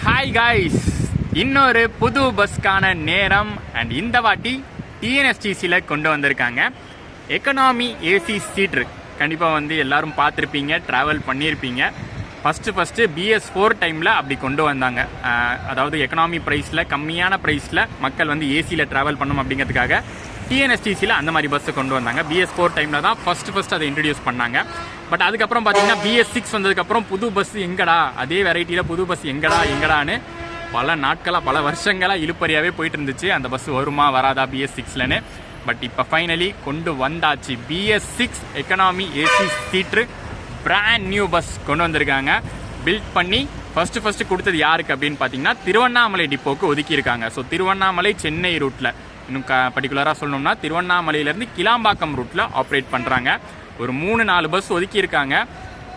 Hi guys, இன்னொரு புது பஸ்க்கான நேரம். அண்ட் இந்த வாட்டி டிஎன்எஸ்டிசியில் கொண்டு வந்திருக்காங்க எக்கனாமி ஏசி சீட்ரு. கண்டிப்பாக வந்து எல்லாரும் பார்த்துருப்பீங்க, ட்ராவல் பண்ணியிருப்பீங்க. ஃபஸ்ட்டு BS4 டைமில் அப்படி கொண்டு வந்தாங்க. அதாவது எக்கனாமி ப்ரைஸில், கம்மியான ப்ரைஸில் மக்கள் வந்து ஏசியில் ட்ராவல் பண்ணணும் அப்படிங்கிறதுக்காக டிஎன்எஸ்டிசியில் அந்த மாதிரி பஸ்ஸை கொண்டு வந்தாங்க. BS4 டைமில் தான் ஃபஸ்ட்டு அதை இன்ட்ரடியூஸ் பண்ணாங்க. பட் அதுக்கப்புறம் பார்த்தீங்கன்னா BS6 வந்ததுக்கப்புறம் புது பஸ் எங்கடா, அதே வெரைட்டியில் புது பஸ் எங்கடான்னு பல நாட்களாக, பல வருஷங்களாக இழுப்பறியாகவே போயிட்டு இருந்துச்சு. அந்த பஸ் வருமா வராதா BS6லன்னு. பட் இப்போ ஃபைனலி கொண்டு வந்தாச்சு. BS6 economy AC seater brand new bus கொண்டு வந்திருக்காங்க. பில்ட் பண்ணி ஃபஸ்ட்டு கொடுத்தது யாருக்கு அப்படின்னு பார்த்தீங்கன்னா திருவண்ணாமலை டிப்போக்கு ஒதுக்கியிருக்காங்க. ஸோ திருவண்ணாமலை சென்னை ரூட்டில், இன்னும் பர்டிகுலராக சொல்லணும்னா திருவண்ணாமலையிலேருந்து கிளாம்பாக்கம் ரூட்டில் ஆப்ரேட் பண்ணுறாங்க. ஒரு 3-4 பஸ் ஒதுக்கியிருக்காங்க.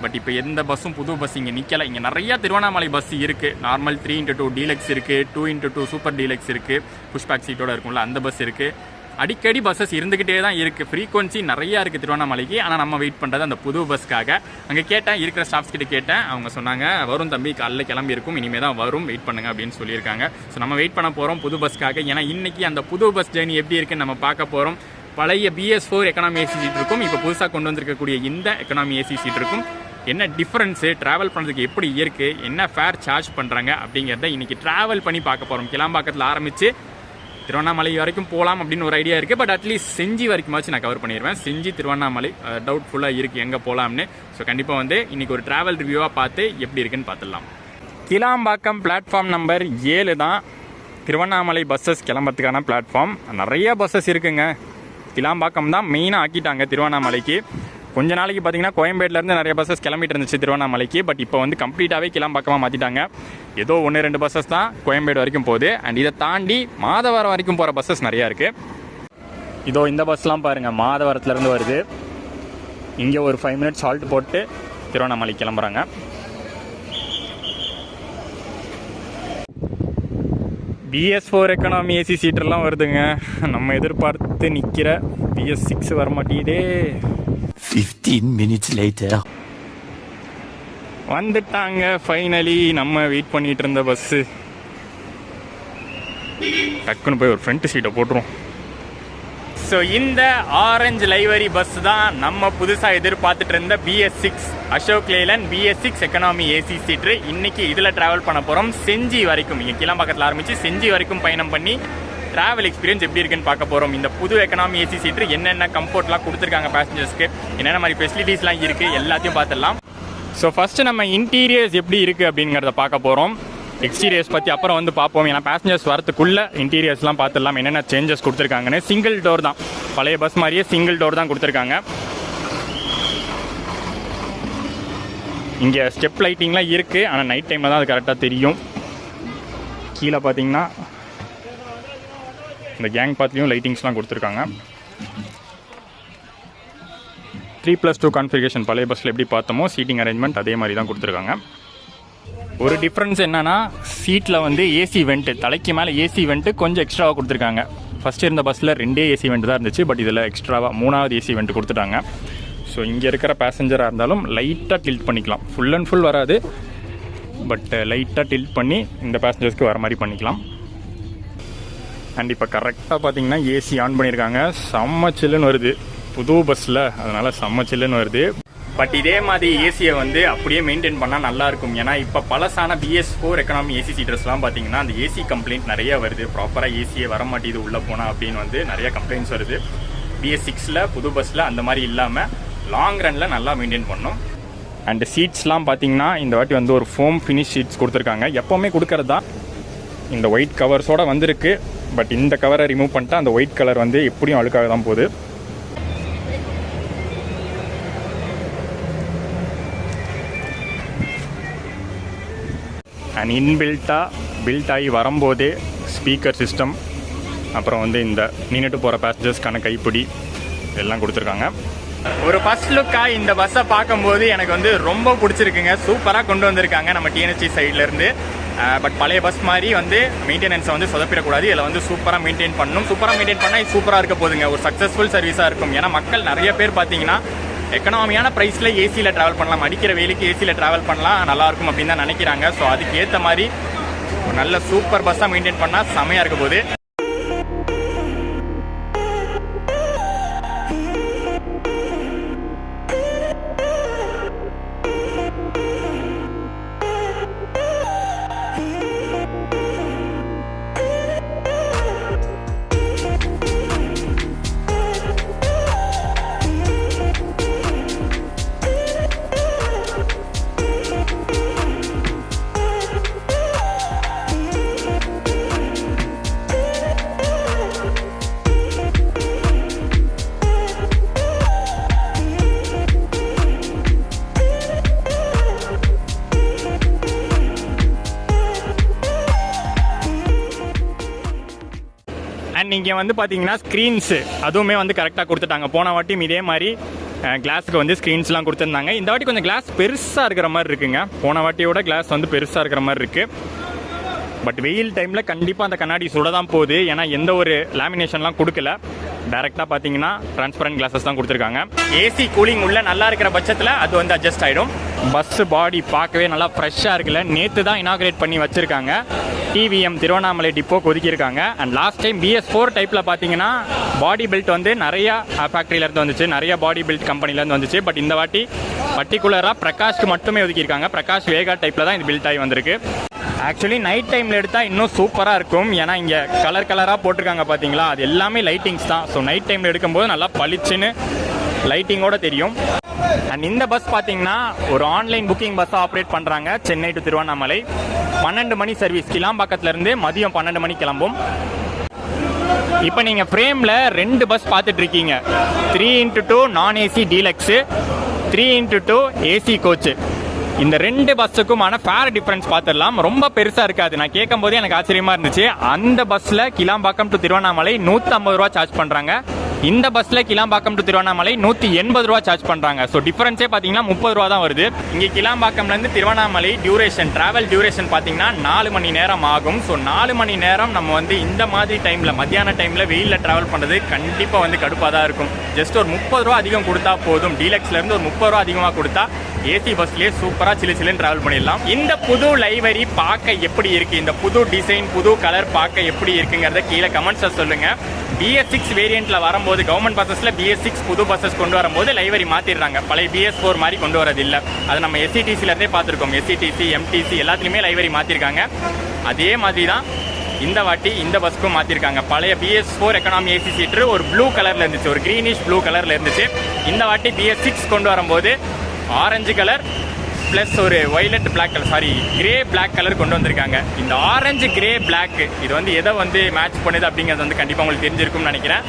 பட் இப்போ எந்த பஸ்ஸும் புது பஸ் இங்கே நிற்கலை. இங்கே நிறையா திருவண்ணாமலை பஸ் இருக்குது. நார்மல் 3x2 டீலக்ஸ் இருக்குது, 2x2 சூப்பர் டீலக்ஸ் இருக்குது, புஷ்பேக் சீட்டோட இருக்கும்ல அந்த பஸ் இருக்குது. அடிக்கடி பஸ்ஸஸ் இருந்துக்கிட்டே தான் இருக்குது. ஃப்ரீக்வன்சி நிறையா இருக்குது திருவண்ணாமலைக்கு. ஆனால் நம்ம வெயிட் பண்ணுறது அந்த புது பஸ்க்காக. அங்கே கேட்டேன், இருக்கிற ஸ்டாஃப்ஸ் கிட்ட கேட்டேன். அவங்க சொன்னாங்க, வரும் தம்பி, காலைல கிளம்பி இருக்கும், இனிமேல் தான் வரும், வெயிட் பண்ணுங்க அப்படின்னு சொல்லியிருக்காங்க. ஸோ நம்ம வெயிட் பண்ண போகிறோம் புது பஸ்க்காக. ஏன்னா இன்றைக்கி அந்த புது பஸ் ஜேர்னி எப்படி இருக்குன்னு நம்ம பார்க்க போகிறோம். பழைய BS4 எக்கனாமி ஏசி சீட் இருக்கும், இப்போ புதுசாக கொண்டு வந்திருக்கக்கூடிய இந்த எக்கனாமி ஏசி சீட் இருக்கும். என்ன டிஃப்ரென்ஸு, ட்ராவல் பண்ணுறதுக்கு எப்படி இருக்குது, என்ன ஃபேர் சார்ஜ் பண்ணுறாங்க அப்படிங்கிறத இன்றைக்கி ட்ராவல் பண்ணி பார்க்க போகிறோம். கிளாம்பாக்கத்தில் ஆரம்பித்து திருவண்ணாமலை வரைக்கும் போகலாம் அப்படின்னு ஒரு ஐடியா இருக்குது. பட் அட்லீஸ்ட் செஞ்சி வரைக்குமாச்சும் நான் கவர் பண்ணிடுவேன். செஞ்சி திருவண்ணாமலை டவுட்ஃபுல்லாக இருக்குது எங்கே போகலாம்னு. ஸோ கண்டிப்பாக வந்து இன்றைக்கி ஒரு ட்ராவல் ரிவ்யூவாக பார்த்து எப்படி இருக்குன்னு பார்த்துடலாம். கிளாம்பாக்கம் பிளாட்ஃபார்ம் நம்பர் 7 தான் திருவண்ணாமலை பஸ்ஸஸ் கிளம்புறதுக்கான பிளாட்ஃபார்ம். நிறையா பஸ்ஸஸ் இருக்குங்க. கிளாம்பாக்கம் தான் மெயினாக ஆக்கிட்டாங்க திருவண்ணாமலைக்கு. கொஞ்ச நாளைக்கு பார்த்தீங்கன்னா கோயம்பேட்டிலேருந்து நிறைய பஸ்ஸஸ் கிளம்பிட்டு இருந்துச்சு திருவண்ணாமலைக்கு. பட் இப்போ வந்து கம்ப்ளீட்டாகவே கிளாம்பாக்கமாக மாற்றிட்டாங்க. ஏதோ 1-2 பஸ்ஸஸ் தான் கோயம்பேடு வரைக்கும் போகுது. அண்ட் இதை தாண்டி மாதவரம் வரைக்கும் போகிற பஸ்ஸஸ் நிறையா இருக்குது. இதோ இந்த பஸ்லாம் பாருங்கள், மாதவரத்துலேருந்து வருது. இங்கே ஒரு 5 மினிட்ஸ் ஹால்ட் போட்டு திருவண்ணாமலை கிளம்புறாங்க. BS4 எக்கனாமி ஏசி சீட்டர்லாம் வருதுங்க. நம்ம எதிர்பார்த்து நிற்கிற BS6 வர மாட்டேங்குதே. 15 minutes later வந்துட்டாங்க ஃபைனலி நம்ம வெயிட் பண்ணிட்டு இருந்த பஸ்ஸு. டக்குன்னு போய் ஒரு ஃப்ரண்ட் சீட்டை போட்டுரும். ஸோ இந்த ஆரஞ்சு லைவரி பஸ் தான் நம்ம புதுசாக எதிர்பார்த்துட்டு இருந்த BS6 Ashok Leyland BS6 economy AC seater. இன்றைக்கி இதில் ட்ராவல் பண்ண போகிறோம் செஞ்சி வரைக்கும். இங்கே கிளாம்பாக்கத்தில் ஆரம்பித்து செஞ்சி வரைக்கும் பயணம் பண்ணி ட்ராவல் எக்ஸ்பீரியன்ஸ் எப்படி இருக்குன்னு பார்க்க போகிறோம். இந்த புது எக்கனாமி ஏசி சீட்ரு என்னென்ன கம்ஃபர்ட்லாம் கொடுத்துருக்காங்க பேசஞ்சர்ஸ்க்கு, என்னென்ன மாதிரி ஃபெசிலிட்டிஸ்லாம் இருக்குது, எல்லாத்தையும் பார்த்துடலாம். ஸோ ஃபஸ்ட்டு நம்ம இன்டீரியர்ஸ் எப்படி இருக்குது அப்படிங்கிறத பார்க்க போகிறோம். எக்ஸ்டீரியர்ஸ் பற்றி அப்புறம் வந்து பார்ப்போம். ஏன்னா பேசஞ்சர்ஸ் வரத்துக்குள்ளே இன்டீரியர்ஸ்லாம் பார்த்துடலாம் என்னென்ன சேஞ்சஸ் கொடுத்துருக்காங்கன்னு. சிங்கிள் டோர் தான், பழைய பஸ் மாதிரியே சிங்கிள் டோர் தான் கொடுத்துருக்காங்க. இங்கே ஸ்டெப் லைட்டிங்லாம் இருக்குது, ஆனால் நைட் டைமில் தான் அது கரெக்டாக தெரியும். கீழே பார்த்தீங்கன்னா இந்த கேங் பாத்லேயும் லைட்டிங்ஸ்லாம் கொடுத்துருக்காங்க. 3+2 கான்ஃபிகரேஷன் பழைய பஸ்ஸில் எப்படி பார்த்தோமோ சீட்டிங் அரேஞ்ச்மெண்ட் அதே மாதிரி தான் கொடுத்துருக்காங்க. ஒரு டிஃப்ரென்ஸ் என்னென்னா சீட்டில் வந்து ஏசி வெண்ட்டு, தலைக்கு மேலே ஏசி வெண்ட்டு கொஞ்சம் எக்ஸ்ட்ராவாக கொடுத்துருக்காங்க. ஃபஸ்ட்டு இருந்த பஸ்ஸில் 2 ஏசி வெண்ட் தான் இருந்துச்சு. பட் இதில் எக்ஸ்ட்ராவாக 3வது ஏசி வெண்ட் கொடுத்துட்டாங்க. ஸோ இங்கே இருக்கிற பேசஞ்சராக இருந்தாலும் லைட்டாக டில்ட் பண்ணிக்கலாம். ஃபுல் அண்ட் ஃபுல் வராது, பட் லைட்டாக டில்ட் பண்ணி இந்த பேசஞ்சர்ஸ்க்கு வர மாதிரி பண்ணிக்கலாம். அண்ட் இப்போ கரெக்டாக பார்த்தீங்கன்னா ஏசி ஆன் பண்ணியிருக்காங்க. செம்ம சில்லுன்னு வருது புது பஸ்ஸில், அதனால் செம்ம சில்லுன்னு வருது. பட் இதே மாதிரி ஏசியை வந்து அப்படியே மெயின்டைன் பண்ணால் நல்லாயிருக்கும். ஏன்னா இப்போ பழசான BS4 எக்கனாமி ஏசி சீட்டர்ஸ்லாம் பார்த்தீங்கன்னா அந்த ஏசி கம்ப்ளைண்ட் நிறைய வருது. ப்ராப்பராக ஏசியை வர மாட்டேது உள்ளே போனால் அப்படின்னு வந்து நிறைய கம்ப்ளைண்ட்ஸ் வருது. BS6ல் புது பஸ்ஸில் அந்த மாதிரி இல்லாமல் லாங் ரனில் நல்லா மெயின்டைன் பண்ணணும். அண்ட் சீட்ஸ்லாம் பார்த்தீங்கன்னா இந்த வாட்டி வந்து ஒரு ஃபோம் ஃபினிஷ் சீட்ஸ் கொடுத்துருக்காங்க. எப்போவுமே கொடுக்கறது தான். இந்த ஒயிட் கவர்ஸோடு வந்திருக்கு. பட் இந்த கவரை ரிமூவ் பண்ணிட்டா அந்த ஒயிட் கலர் வந்து எப்படியும் அழுக்காக தான் போகுது. அண்ட் இன்பில்ட்டாக பில்ட் ஆகி வரும்போதே ஸ்பீக்கர் சிஸ்டம், அப்புறம் வந்து இந்த நின்றுட்டு போகிற பேசஞ்சர்ஸ்க்கான கைப்பிடி இதெல்லாம் கொடுத்துருக்காங்க. ஒரு ஃபர்ஸ்ட் லுக்காக இந்த பஸ்ஸை பார்க்கும்போது எனக்கு வந்து ரொம்ப பிடிச்சிருக்குங்க. சூப்பராக கொண்டு வந்திருக்காங்க நம்ம டிஎன்எஸ்டி சைட்லேருந்து. பட் பழைய பஸ் மாதிரி வந்து மெயின்டெனன்ஸை வந்து சொதப்பிடக்கூடாது. இதில் வந்து சூப்பராக மெயின்டைன் பண்ணணும். சூப்பராக மெயின்டைன் பண்ணால் இது சூப்பராக இருக்க போதுங்க. ஒரு சக்ஸஸ்ஃபுல் சர்வீஸாக இருக்கும். ஏன்னா மக்கள் நிறைய பேர் பார்த்தீங்கன்னா எக்கனாமியான ப்ரைஸில் ஏசியில் ட்ராவல் பண்ணலாம், அடிக்கிற வெயிலுக்கு ஏசியில் ட்ராவல் பண்ணலாம், நல்லாயிருக்கும் அப்படின்னு தான் நினைக்கிறாங்க. ஸோ அதுக்கு ஏற்ற மாதிரி ஒரு நல்ல சூப்பர் பஸ்ஸாக மெயின்டைன் பண்ணால் செமையாக இருக்க போகுது. அண்ட் இங்கே வந்து பார்த்தீங்கன்னா ஸ்க்ரீன்ஸு அதுவுமே வந்து கரெக்டாக கொடுத்துட்டாங்க. போன வாட்டியும் இதே மாதிரி கிளாஸுக்கு வந்து ஸ்க்ரீன்ஸ்லாம் கொடுத்துருந்தாங்க. இந்த வாட்டி கொஞ்சம் கிளாஸ் பெருசாக இருக்கிற மாதிரி இருக்குங்க. போன வாட்டியோட கிளாஸ் வந்து பெருசாக இருக்கிற மாதிரி இருக்குது. பட் வெயில் டைமில் கண்டிப்பாக அந்த கண்ணாடி சுட தான் போகுது. ஏன்னா எந்த ஒரு லேமினேஷன்லாம் கொடுக்கல. டேரெக்டாக பார்த்தீங்கன்னா டிரான்ஸ்பரண்ட் கிளாஸஸ் தான் கொடுத்துருக்காங்க. ஏசி கூலிங் உள்ள நல்லா இருக்கிற பட்சத்தில் அது வந்து அட்ஜஸ்ட் ஆகிடும். பஸ்ஸு பாடி பார்க்கவே நல்லா ஃப்ரெஷ்ஷாக இருக்குல்ல. நேற்று தான் இனாகிரேட் பண்ணி வச்சுருக்காங்க. டிவிஎம் திருவண்ணாமலை டிப்போக்கு ஒதுக்கியிருக்காங்க. அண்ட் லாஸ்ட் டைம் BS4 டைப்பில் பார்த்தீங்கன்னா பாடி பெல்ட் வந்து நிறையா ஃபேக்ட்ரியிலேருந்து வந்துச்சு, நிறையா பாடி பெல்ட் கம்பெனிலேருந்து வந்துச்சு. பட் இந்த வாட்டி பர்டிகுலராக பிரகாஷ்க்கு மட்டுமே ஒதுக்கியிருக்காங்க. பிரகாஷ் வேகா டைப்பில் தான் இது பில்ட் ஆகி வந்திருக்கு. ஆக்சுவலி நைட் டைமில் எடுத்தால் இன்னும் சூப்பராக இருக்கும். ஏன்னா இங்கே கலர் கலராக போட்டிருக்காங்க பார்த்தீங்களா, அது எல்லாமே லைட்டிங்ஸ் தான். ஸோ நைட் டைமில் எடுக்கும்போது நல்லா பளிச்சுன்னு லைட்டிங்கோடு தெரியும். அண்ட் இந்த பஸ் பார்த்தீங்கன்னா ஒரு ஆன்லைன் புக்கிங் பஸ்ஸாக ஆப்ரேட் பண்ணுறாங்க. சென்னை டு திருவண்ணாமலை 12 மணி சர்வீஸ். கிளாம்பாக்கத்துலேருந்து மதியம் 12 மணி கிளம்பும். இப்போ நீங்கள் ஃப்ரேமில் 2 பஸ் பார்த்துட்டு இருக்கீங்க. 3x2 நான் AC deluxe, 3x2 AC coach. இந்த 2 பஸ்ஸுக்குமான ஃபேர் டிஃபரன்ஸ் பார்த்துடலாம். ரொம்ப பெருசாக இருக்காது. நான் கேட்கும் போதே எனக்கு ஆச்சரியமாக இருந்துச்சு. அந்த பஸ்ஸில் கிளாம்பாக்கம் டு திருவண்ணாமலை 150 ரூபா சார்ஜ் பண்ணுறாங்க. இந்த பஸ்ஸில் கிளாம்பாக்கம் டு திருவண்ணாமலை 180 ரூபா சார்ஜ் பண்ணுறாங்க. ஸோ டிஃபரன்ஸே பார்த்தீங்கன்னா 30 ரூபா தான் வருது. இங்கே கிளாம்பாக்கம்லேருந்து திருவண்ணாமலை ட்ராவல் டியூரேஷன் பார்த்தீங்கன்னா 4 மணி நேரம் ஆகும். ஸோ 4 மணி நேரம் நம்ம வந்து இந்த மாதிரி டைமில், மத்தியான டைமில் வெயிலில் ட்ராவல் பண்ணுறது கண்டிப்பாக வந்து கடுப்பாக தான் இருக்கும். ஜஸ்ட் ஒரு 30 ரூபா அதிகம் கொடுத்தா போதும். டீலக்ஸ்லேருந்து ஒரு 30 ரூபா அதிகமாக கொடுத்தா ஏசி பஸ்லேயே சூப்பராக சில்லுன்னு ட்ராவல் பண்ணிடலாம். இந்த புது லைவரி பார்க்க எப்படி இருக்குது, இந்த புது டிசைன், புது கலர் பார்க்க எப்படி இருக்குங்கிறத கீழே கமெண்ட்ஸை சொல்லுங்கள். BS6 வேரியண்ட்டில் வரும்போது கவர்மெண்ட் பஸ்ஸஸில் BS6 புது பஸ்ஸஸ் கொண்டு வரும்போது லைவரி மாற்றிடுறாங்க. பழைய BS4 மாதிரி கொண்டு வரது இல்லை. அது நம்ம SCTCலேருந்தே பார்த்துருக்கோம். SCTC, MTC எல்லாத்துலேயுமே லைவரி மாற்றிருக்காங்க. அதே மாதிரி தான் இந்த வாட்டி இந்த பஸ்க்கும் மாற்றிருக்காங்க. பழைய BS4 எக்கனாமி ஏசி சீட்ரு ஒரு ப்ளூ கலரில் இருந்துச்சு, ஒரு க்ரீனிஷ் ப்ளூ கலரில் இருந்துச்சு. இந்த வாட்டி BS6 கொண்டு வரும்போது ஆரஞ்சு கலர் ப்ளஸ் ஒரு violet black colour, sorry grey black colour கொண்டு வந்திருக்காங்க. இந்த ஆரஞ்சு கிரே பிளாக் இது வந்து எதை வந்து மேட்ச் பண்ணுது அப்படிங்கிறது வந்து கண்டிப்பாக உங்களுக்கு தெரிஞ்சிருக்கும்னு நினைக்கிறேன்.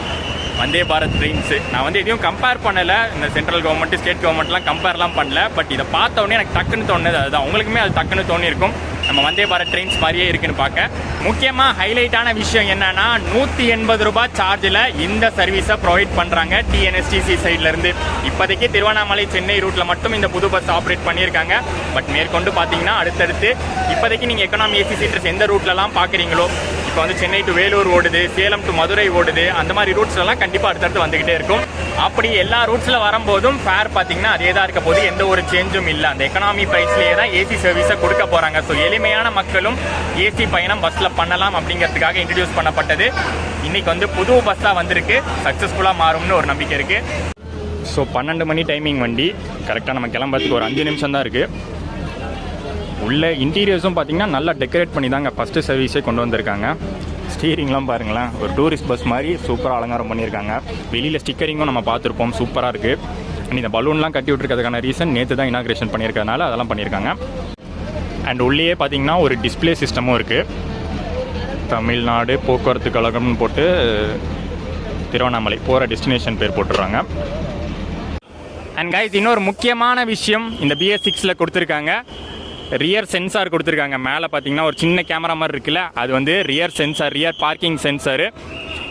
வந்தே பாரத் ட்ரெயின்ஸு நான் வந்து எதையும் கம்பேர் பண்ணலை. இந்த சென்ட்ரல் கவர்மெண்ட், ஸ்டேட் கவர்மெண்ட்லாம் கம்பேர்லாம் பண்ணல. பட் இதை பார்த்த உடனே எனக்கு டக்குன்னு தோணுது. அதுதான் உங்களுக்குமே அது டக்குன்னு தோணியிருக்கும். நம்ம வந்தே பாரத் ட்ரெயின்ஸ் மாதிரியே இருக்குன்னு பார்க்க. முக்கியமாக ஹைலைட்டான விஷயம் என்னன்னா 180 ரூபாய் சார்ஜில் இந்த சர்வீஸை ப்ரொவைட் பண்ணுறாங்க TNSTC சைட்லேருந்து. இப்போதைக்கு திருவண்ணாமலை சென்னை ரூட்டில் மட்டும் இந்த புது பஸ் ஆப்ரேட் பண்ணியிருக்காங்க. பட் மேற்கொண்டு பார்த்தீங்கன்னா அடுத்தடுத்து இப்போதைக்கு நீங்கள் எக்கனாமி ஏசி சீட்டர்ஸ் எந்த ரூட்லலாம் பார்க்குறீங்களோ, இப்போ வந்து சென்னை டு வேலூர் ஓடுது, சேலம் டு மதுரை ஓடுது, அந்த மாதிரி ரூட்ஸ்லாம் கண்டிப்பாக அடுத்தடுத்து வந்துக்கிட்டே இருக்கும். அப்படி எல்லா ரூட்ஸில் வரும்போதும் ஃபேர் பார்த்தீங்கன்னா அதே தான் இருக்க போது, எந்த ஒரு சேஞ்சும் இல்லை. அந்த எக்கனாமி ப்ரைஸ்லேயே தான் ஏசி சர்வீஸை கொடுக்க போகிறாங்க. ஸோ எளிமையான மக்களும் ஏசி பயணம் பஸ்ஸில் பண்ணலாம் அப்படிங்கிறதுக்காக இன்ட்ரடியூஸ் பண்ணப்பட்டது. இன்றைக்கி வந்து புது பஸ்ஸாக வந்திருக்கு, சக்ஸஸ்ஃபுல்லாக மாறும்னு ஒரு நம்பிக்கை இருக்குது. ஸோ 12 மணி டைமிங் வண்டி. கரெக்டாக நம்ம கிளம்புறதுக்கு ஒரு 5 நிமிஷம் தான் இருக்குது. உள்ள இன்டீரியர்ஸும் பார்த்தீங்கன்னா நல்லா டெக்கரேட் பண்ணி தாங்க ஃபஸ்ட்டு சர்வீஸே கொண்டு வந்திருக்காங்க. ஸ்டீரிங்லாம் பாருங்களேன், ஒரு டூரிஸ்ட் பஸ் மாதிரி சூப்பராக அலங்காரம் பண்ணியிருக்காங்க. வெளியில் ஸ்டிக்கரிங்கும் நம்ம பார்த்துருப்போம், சூப்பராக இருக்குது. அண்ட் இந்த பலூன்லாம் கட்டி விட்டுருக்கிறதுக்கான ரீசன் நேற்று தான் இனாக்ரேஷன் பண்ணியிருக்கிறதுனால அதெல்லாம் பண்ணியிருக்காங்க. அண்ட் உள்ளே பார்த்தீங்கன்னா ஒரு டிஸ்பிளே சிஸ்டமும் இருக்குது. தமிழ்நாடு போக்குவரத்து கழகம்னு போட்டு திருவண்ணாமலை போகிற டெஸ்டினேஷன் பேர் போட்டுடுறாங்க. அண்ட் கைஸ், இன்னொரு முக்கியமான விஷயம் இந்த BS6ல் கொடுத்துருக்காங்க. ரியர் சென்சார் கொடுத்துருக்காங்க. மேலே பார்த்தீங்கன்னா ஒரு சின்ன கேமரா மாதிரி இருக்குல்ல, அது வந்து rear sensor, rear parking sensor.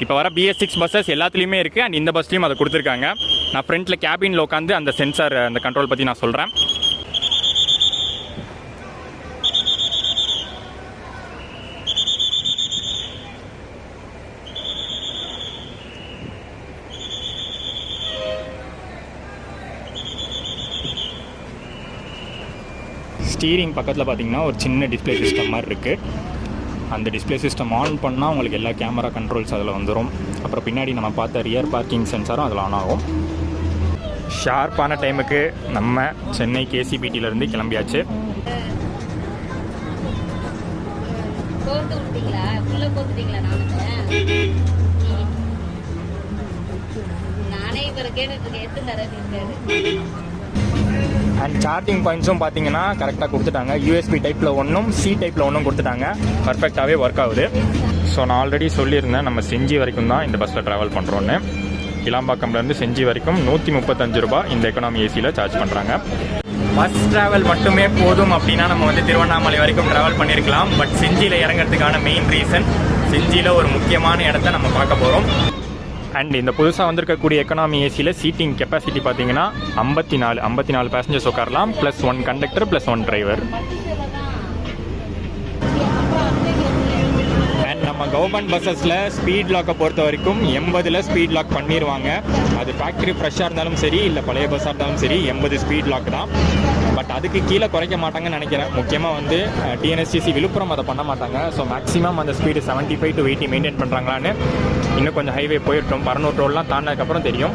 இப்போ வர BS6 பஸ்ஸஸ் எல்லாத்துலேயுமே இருக்குது. அண்ட் இந்த பஸ்லேயும் அதை கொடுத்துருக்காங்க. நான் ஃப்ரண்ட்டில் கேபினில் உட்காந்து அந்த சென்சார், அந்த கண்ட்ரோல் பற்றி நான் சொல்கிறேன். ஸ்டீரிங் பக்கத்தில் பார்த்தீங்கன்னா ஒரு சின்ன டிஸ்பிளே சிஸ்டம் மாதிரி இருக்குது. அந்த டிஸ்பிளே சிஸ்டம் ஆன் பண்ணால் உங்களுக்கு எல்லா கேமரா கண்ட்ரோல்ஸ் அதில் வந்துடும். அப்புறம் பின்னாடி நம்ம பார்த்த ரியர் பார்க்கிங் சென்சாரும் அதில் ஆன் ஆகும். ஷார்ப்பான டைமுக்கு நம்ம சென்னை கேசிபிடியிலேருந்து கிளம்பியாச்சு. அண்ட் சார்ஜிங் பாயிண்ட்ஸும் பார்த்தீங்கன்னா கரெக்டாக கொடுத்துட்டாங்க. யூஎஸ்பி டைப்பில் ஒன்றும் சி டைப்பில் ஒன்றும் கொடுத்துட்டாங்க. பர்ஃபெக்டாகவே ஒர்க் ஆகுது. ஸோ நான் ஆல்ரெடி சொல்லியிருந்தேன் நம்ம செஞ்சி வரைக்கும் தான் இந்த பஸ்ஸில் ட்ராவல் பண்ணுறோன்னு. கிளாம்பாக்கம்லேருந்து செஞ்சி வரைக்கும் 135 ரூபா இந்த எக்கனாமி ஏசியில் சார்ஜ் பண்ணுறாங்க. பஸ் ட்ராவல் மட்டுமே போதும் அப்படின்னா நம்ம வந்து திருவண்ணாமலை வரைக்கும் ட்ராவல் பண்ணியிருக்கலாம். பட் செஞ்சியில் இறங்கிறதுக்கான மெயின் ரீசன் செஞ்சியில் ஒரு முக்கியமான இடத்த நம்ம பார்க்க போகிறோம். அண்ட் இந்த புதுசாக வந்திருக்கக்கூடிய எக்கனாமி ஏசியில் சீட்டிங் கெப்பாசிட்டி பார்த்தீங்கன்னா 54 பேசஞ்சர்ஸ் உட்காரலாம், plus 1 conductor plus 1 driver. And நம்ம கவர்மெண்ட் பஸ்ஸஸில் ஸ்பீட் லாக்கை பொறுத்த வரைக்கும் 80 ஸ்பீட் லாக் பண்ணிடுவாங்க. அது ஃபேக்ட்ரி ஃப்ரெஷ்ஷாக இருந்தாலும் சரி, இல்லை பழைய பஸ்ஸாக இருந்தாலும் சரி, 80 ஸ்பீட் லாக் தான். பட் அதுக்கு கீழே குறைக்க மாட்டாங்கன்னு நினைக்கிறேன். முக்கியமாக வந்து டிஎன்எஸ்டிசி விழுப்புரம் அதை பண்ண மாட்டாங்க. ஸோ மேக்ஸிமம் அந்த ஸ்பீடு 75 to 80 மெயின்டைன் பண்ணுறாங்களான்னு இன்னும் கொஞ்சம் ஹைவே போயிட்டோம். 200 ரோடெலாம் தாண்டினதுக்கப்புறம் தெரியும்.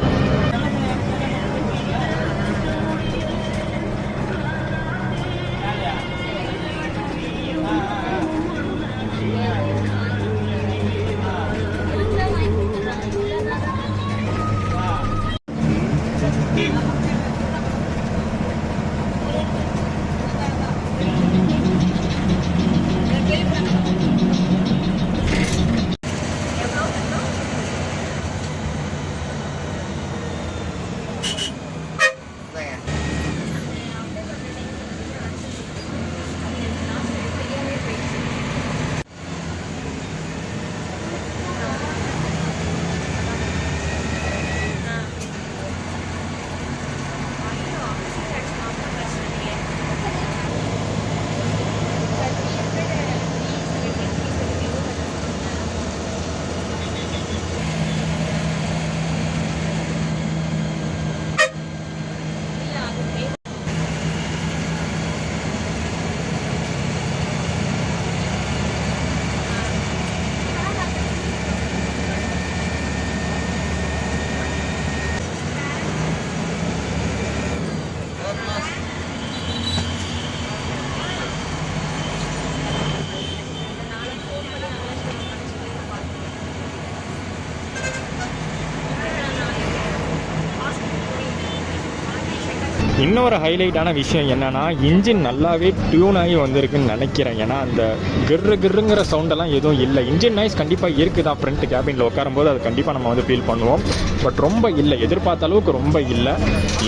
இன்னொரு ஹைலைட்டான விஷயம் என்னென்னா, இன்ஜின் நல்லாவே டியூன் ஆகி வந்திருக்குன்னு நினைக்கிறேன். ஏன்னா அந்த கிருங்கிற சவுண்டெல்லாம் எதுவும் இல்லை. இன்ஜின் நாய்ஸ் கண்டிப்பாக இருக்குது தான். ஃப்ரண்ட் கேபினில் உட்காரும்போது அது கண்டிப்பாக நம்ம வந்து ஃபீல் பண்ணுவோம். பட் ரொம்ப இல்லை, எதிர்பார்த்த அளவுக்கு ரொம்ப இல்லை.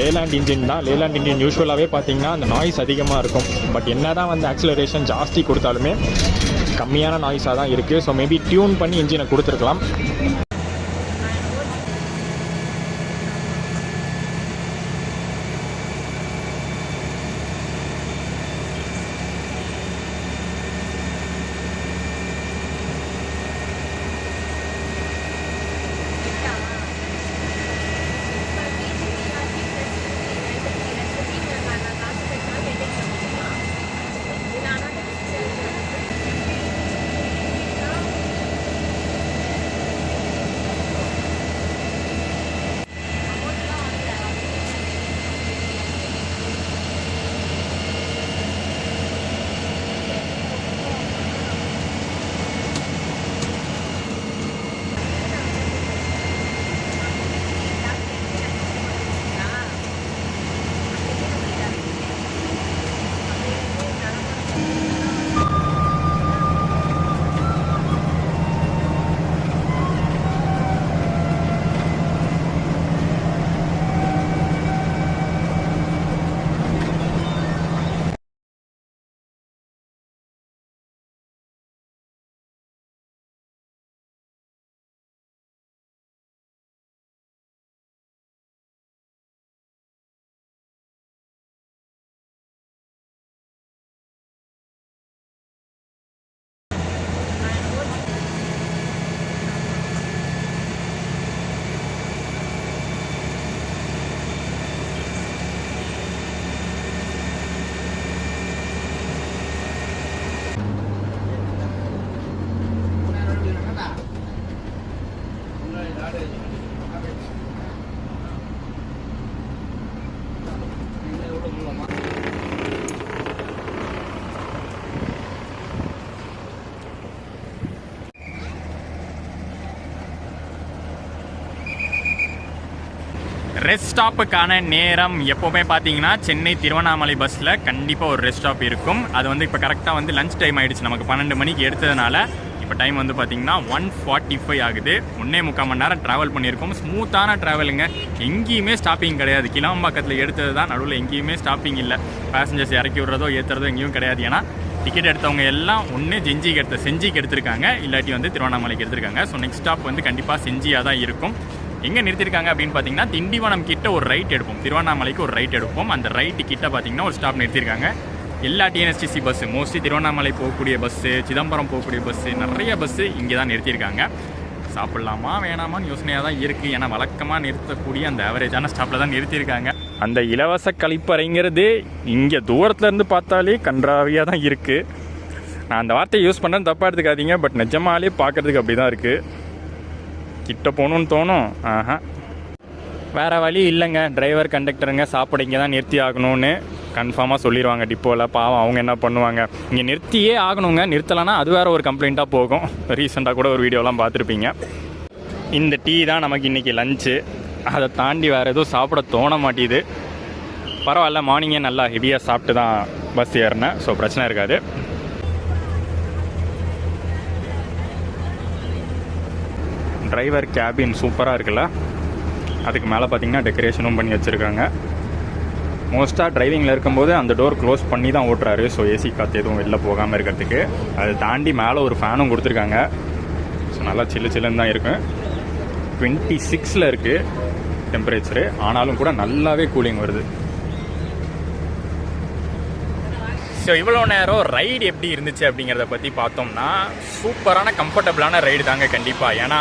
லேலாண்ட் இன்ஜின் தான். லேலாண்ட் இன்ஜின் யூஸ்வலாகவே பார்த்தீங்கன்னா அந்த நாய்ஸ் அதிகமாக இருக்கும். பட் என்ன தான் வந்து ஆக்சிலரேஷன் ஜாஸ்தி கொடுத்தாலுமே கம்மியான நாய்ஸாக தான் இருக்குது. ஸோ மேபி டியூன் பண்ணி இன்ஜினை கொடுத்துருக்கலாம். ரெஸ்ட் ஸ்டாப்புக்கான நேரம் எப்போவுமே பார்த்தீங்கன்னா சென்னை திருவண்ணாமலை பஸ்ஸில் கண்டிப்பாக ஒரு ரெஸ்ட் ஸ்டாப் இருக்கும். அது வந்து இப்போ கரெக்டாக வந்து லஞ்ச் டைம் ஆகிடுச்சு, நமக்கு 12 மணிக்கு எடுத்ததுனால இப்போ டைம் வந்து பார்த்தீங்கன்னா 1:45 ஆகுது. 1.25 மணி நேரம் ட்ராவல் பண்ணியிருக்கோம். ஸ்மூத்தான ட்ராவலுங்க, எங்கேயுமே ஸ்டாப்பிங் கிடையாது. கிளாம்பாக்கத்தில் எடுத்தது தான், நடுவில் எங்கேயுமே ஸ்டாப்பிங் இல்லை. பேசஞ்சர்ஸ் இறக்கி விடுறதோ ஏற்றுறதோ எங்கேயும் கிடையாது. ஏன்னா டிக்கெட் எடுத்தவங்க எல்லாம் ஒன்று செஞ்சிக்கு எடுத்திருக்காங்க, இல்லாட்டி வந்து திருவண்ணாமலைக்கு எடுத்திருக்காங்க. ஸோ நெக்ஸ்ட் ஸ்டாப் வந்து கண்டிப்பாக செஞ்சியாக தான் இருக்கும். எங்கே நிறுத்திருக்காங்க அப்படின்னு பார்த்தீங்கன்னா திண்டிவனம் கிட்ட ஒரு ரைட் எடுப்போம், திருவண்ணாமலைக்கு ஒரு ரைட் எடுப்போம். அந்த ரைட்டு கிட்ட பார்த்தீங்கன்னா ஒரு ஸ்டாப் நிறுத்திருக்காங்க. எல்லா டிஎன்எஸ்டிசி பஸ்ஸு, மோஸ்ட்லி திருவண்ணாமலை போகக்கூடிய பஸ்ஸு, சிதம்பரம் போகக்கூடிய பஸ்ஸு, நிறைய பஸ்ஸு இங்கே தான் நிறுத்தியிருக்காங்க. சாப்பிட்லாமா வேணாமான்னு யோசனையாக தான் இருக்குது. ஏன்னா வழக்கமாக நிறுத்தக்கூடிய அந்த ஆவரேஜான ஸ்டாப்பில் தான் நிறுத்தியிருக்காங்க. அந்த இலவச கழிப்பறைங்கிறது இங்கே தூரத்துலேருந்து பார்த்தாலே கன்றாவியாக தான் இருக்குது. நான் அந்த வார்த்தையை யூஸ் பண்ணுறேன்னு தப்பாக எடுத்துக்காதீங்க, பட் நிஜமாலே பார்க்குறதுக்கு அப்படி தான் இருக்குது. கிட்ட போகணுன்னு தோணும். வேறு வழி இல்லைங்க, டிரைவர் கண்டக்டருங்க சாப்பிட இங்கே தான் நிறுத்தி ஆகணும்னு கன்ஃபார்மாக சொல்லிடுவாங்க டிப்போவில். பாவம் அவங்க என்ன பண்ணுவாங்க, இங்கே நிறுத்தியே ஆகணுங்க. நிறுத்தலைன்னா அது வேறு ஒரு கம்ப்ளைண்ட்டாக போகும். ரீசெண்டாக கூட ஒரு வீடியோலாம் பார்த்துருப்பீங்க. இந்த டீ தான் நமக்கு இன்றைக்கி லஞ்சு. அதை தாண்டி வேறு எதுவும் சாப்பிட தோண மாட்டேது. பரவாயில்ல, மார்னிங்கே நல்லா ஹெவியாக சாப்பிட்டு தான் பஸ் ஏறினேன், ஸோ பிரச்சனை இருக்காது. டிரைவர் கேபின் சூப்பராக இருக்குல்ல, அதுக்கு மேலே பார்த்தீங்கன்னா டெக்கரேஷனும் பண்ணி வச்சுருக்காங்க. மோஸ்ட்டாக டிரைவிங்கில் இருக்கும்போது அந்த டோர் க்ளோஸ் பண்ணி தான் ஓட்டுறாரு, ஸோ ஏசி காற்று எதுவும் வெளில போகாமல் இருக்கிறதுக்கு. அதை தாண்டி மேலே ஒரு ஃபேனும் கொடுத்துருக்காங்க. ஸோ நல்லா சில்லுன்னு தான் இருக்கும். 26 இருக்குது டெம்பரேச்சரு, ஆனாலும் கூட நல்லாவே கூலிங் வருது. ஸோ இவ்வளோ நேரம் ரைடு எப்படி இருந்துச்சு அப்படிங்கிறத பற்றி பார்த்தோம்னா சூப்பரான கம்ஃபர்டபுளான ரைடு தாங்க கண்டிப்பாக. ஏன்னா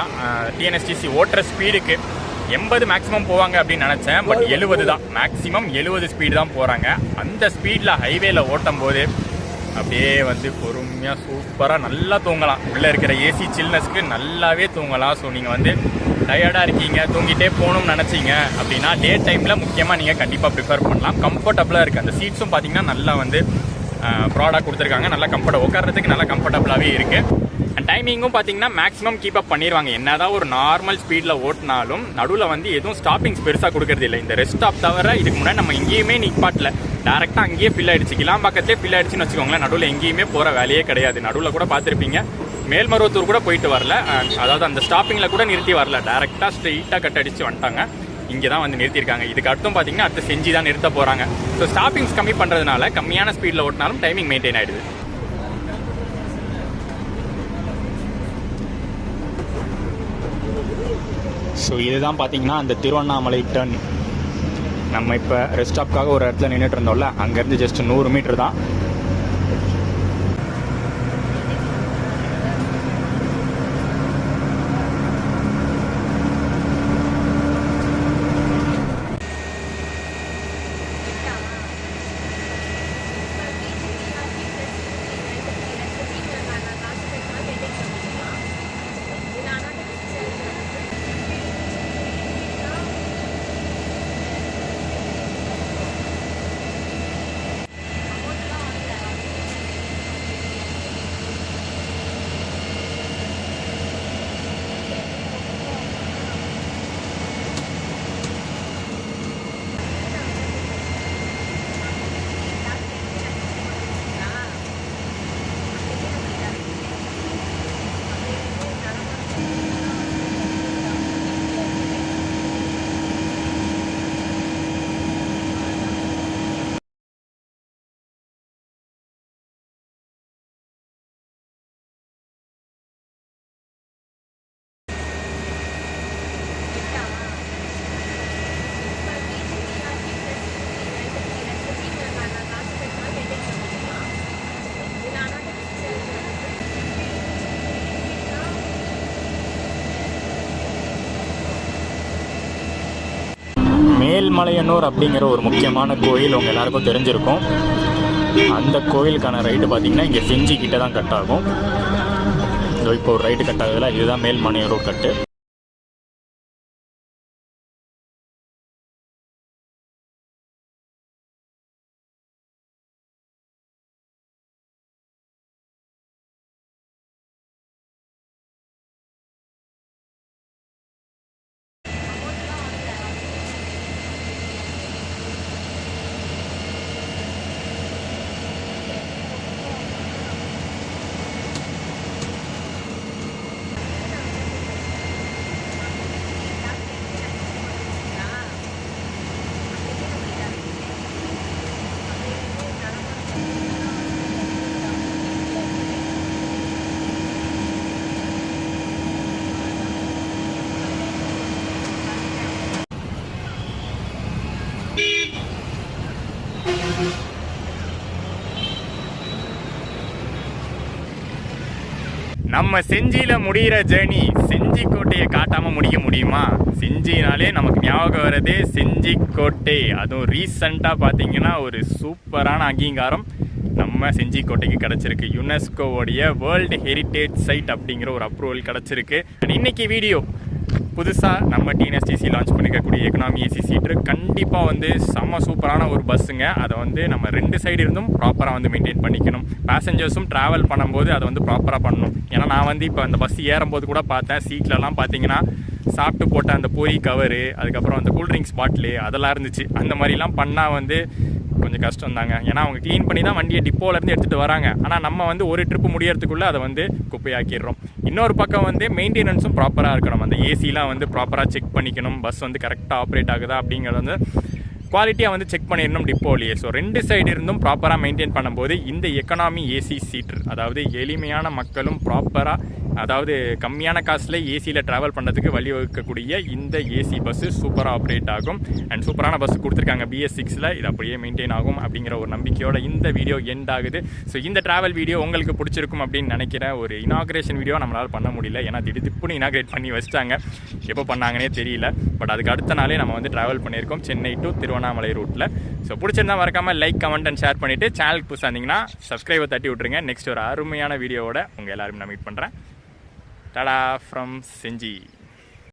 டிஎன்எஸ்டிசி ஓட்டுற ஸ்பீடுக்கு 80 மேக்ஸிமம் போவாங்க அப்படின்னு நினச்சேன், பட் 70 தான் மேக்ஸிமம். 70 ஸ்பீடு தான் போகிறாங்க. அந்த ஸ்பீடில் ஹைவேல ஓட்டும் போது அப்படியே வந்து பொறுமையாக சூப்பராக நல்லா தூங்கலாம். உள்ளே இருக்கிற ஏசி சில்னஸ்க்கு நல்லாவே தூங்கலாம். ஸோ நீங்கள் வந்து டயர்டாக இருக்கீங்க, தூங்கிட்டே போகணும்னு நினச்சிங்க அப்படின்னா டே டைமில் முக்கியமாக நீங்கள் கண்டிப்பாக ப்ரிஃபர் பண்ணலாம். கம்ஃபர்டபுளாக இருக்குது. அந்த சீட்ஸும் பார்த்தீங்கன்னா நல்லா வந்து ப்ராடாக கொடுத்துருக்காங்க. நல்லா உட்கார்றதுக்கு நல்லா கம்ஃபர்டபுளாகவே இருக்குது. அண்ட் டைமிங்கும் பார்த்தீங்கன்னா மேக்ஸிமம் கீப் அப் பண்ணிடுவாங்க. என்னதான் ஒரு நார்மல் ஸ்பீடில் ஓட்டினாலும் நடுவில் வந்து எதுவும் ஸ்டாப்பிங்ஸ் பெருசாக கொடுக்கறது இல்லை. இந்த ரெஸ்ட் ஸ்டாப் தவிர இதுக்கு முன்னாடி நம்ம எங்கேயுமே நிப்பாட்டில் டேரெக்டாக அங்கேயே ஃபில் ஆகிடுச்சு. கிளாம்பாக்கத்திலே ஃபில் ஆகிடுச்சுன்னு வச்சுக்கோங்களேன். நடுவில் எங்கேயுமே போகிற வேலையே கிடையாது. நடுவில் கூட பார்த்துருப்பீங்க, மேல்மருவத்தூர் கூட போயிட்டு வரல, அதாவது அந்த ஸ்டாப்பிங்கில் கூட நிறுத்தி வரல, டேரெக்டாக ஸ்ட்ரெயிட்டாக கட் அடித்து வந்துட்டாங்க. இங்கே தான் வந்து நிறுத்தியிருக்காங்க. இதுக்கு அடுத்தும் பார்த்தீங்கன்னா அடுத்து செஞ்சு தான் நிறுத்த போகிறாங்க. ஸோ ஸ்டாப்பிங்ஸ் கம்மி பண்ணுறதுனால கம்மியான ஸ்பீடில் ஓட்டினாலும் டைமிங் மெயின்டைன் ஆகிடுது. ஸோ இதுதான் பார்த்தீங்கன்னா அந்த திருவண்ணாமலை டர்ன். நம்ம இப்போ ரெஸ்ட் ஸ்டாப்காக ஒரு இடத்துல நின்றுட்டு இருந்தோம்ல, அங்கேருந்து ஜஸ்ட் 100 மீட்டர் தான். மேல்மலையனூர் அப்படிங்கிற ஒரு முக்கியமான கோயில் உங்கள் எல்லாருக்கும் தெரிஞ்சிருக்கும். அந்த கோயிலுக்கான ரைடு பார்த்தீங்கன்னா இங்கே செஞ்சி கிட்ட தான் கட் ஆகும். இப்போ ஒரு ரைடு கட் ஆகுதுல, இதுதான் மேல்மலையனூர் கட்டு. நம்ம செஞ்சியில் முடிகிற ஜேர்னி செஞ்சி கோட்டையை காட்டாமல் முடிக்க முடியுமா? செஞ்சினாலே நமக்கு ஞாபகம் வரதே செஞ்சி கோட்டை. அதுவும் ரீசண்டாக பார்த்தீங்கன்னா ஒரு சூப்பரான அங்கீகாரம் நம்ம செஞ்சி கோட்டைக்கு கிடச்சிருக்கு. யுனெஸ்கோவோடைய வேர்ல்டு ஹெரிட்டேஜ் சைட் அப்படிங்கிற ஒரு அப்ரூவல் கிடச்சிருக்கு. இன்னைக்கு வீடியோ புதுசாக நம்ம டிஎன்எஸ்டிசி லான்ச் பண்ணிக்கக்கூடிய எக்கனாமி ஏசி சீட்ரு கண்டிப்பாக வந்து செம்ம சூப்பரான ஒரு பஸ்ஸுங்க. அதை வந்து நம்ம 2 சைடு இருந்தும் ப்ராப்பராக வந்து மெயின்டைன் பண்ணிக்கணும். பேசஞ்சர்ஸும் ட்ராவல் பண்ணும்போது அதை வந்து ப்ராப்பராக பண்ணணும். ஏன்னா நான் வந்து இப்போ அந்த பஸ் ஏறும்போது கூட பார்த்தேன், சீட்லலாம் பார்த்தீங்கன்னா சாப்பிட்டு போட்ட அந்த பொரி கவரு, அதுக்கப்புறம் அந்த கூல்ட்ரிங்க்ஸ் பாட்டிலு அதெல்லாம் இருந்துச்சு. அந்த மாதிரிலாம் பண்ணால் வந்து கொஞ்சம் கஷ்டம் தாங்க. ஏன்னா அவங்க க்ளீன் பண்ணி தான் வண்டியை டிப்போலேருந்து எடுத்துகிட்டு வராங்க. ஆனால் நம்ம வந்து ஒரு ட்ரிப்பு முடியறதுக்குள்ளே அதை வந்து குப்பையாக்கிடுறோம். இன்னொரு பக்கம் வந்து மெயின்டெனன்ஸும் ப்ராப்பராக இருக்கணும். அந்த ஏசிலாம் வந்து ப்ராப்பராக செக் பண்ணிக்கணும். பஸ் வந்து கரெக்டாக ஆப்ரேட் ஆகுதா அப்படிங்கிறது வந்து குவாலிட்டியாக வந்து செக் பண்ணிடணும் டிப்போலையே. ஸோ 2 சைடு இருந்தும் ப்ராப்பராக மெயின்டைன் பண்ணும்போது இந்த எக்கனாமி ஏசி சீட்ரு, அதாவது எளிமையான மக்களும் ப்ராப்பராக, அதாவது கம்மியான காசில் ஏசியில் ட்ராவல் பண்ணுறதுக்கு வழிவகுக்கக்கூடிய இந்த ஏசி பஸ்ஸு சூப்பராக ஆப்ரேட் ஆகும். அண்ட் சூப்பரான பஸ் கொடுத்துருக்காங்க BS6ல். இது அப்படியே மெயின்டைன் ஆகும் அப்படிங்கிற ஒரு நம்பிக்கையோட இந்த வீடியோ எண்ட் ஆகுது. ஸோ இந்த ட்ராவல் வீடியோ உங்களுக்கு பிடிச்சிருக்கும் அப்படின்னு நினைக்கிறேன். ஒரு இனாக்ரேஷன் வீடியோ நம்மளால் பண்ண முடியல, ஏன்னா திடீர்னு இனாக்ரேட் பண்ணி வச்சிட்டாங்க. எப்போ பண்ணாங்கன்னே தெரியல. பட் அதுக்கு அடுத்த நாளே நம்ம வந்து ட்ராவல் பண்ணியிருக்கோம் சென்னை டு திருவண்ணாமலை ரூட்டில். ஸோ பிடிச்சிருந்தா மறக்காமல் லைக், கமெண்ட் அண்ட் ஷேர் பண்ணிவிட்டு சேனலுக்கு புதுசாக இருந்தீங்கன்னா சப்ஸ்கிரைபை தட்டி விட்ருங்க. நெக்ஸ்ட் ஒரு அருமையான வீடியோவோட உங்கள் எல்லாரும் நான் மீட் பண்ணுறேன். Tada from Senji.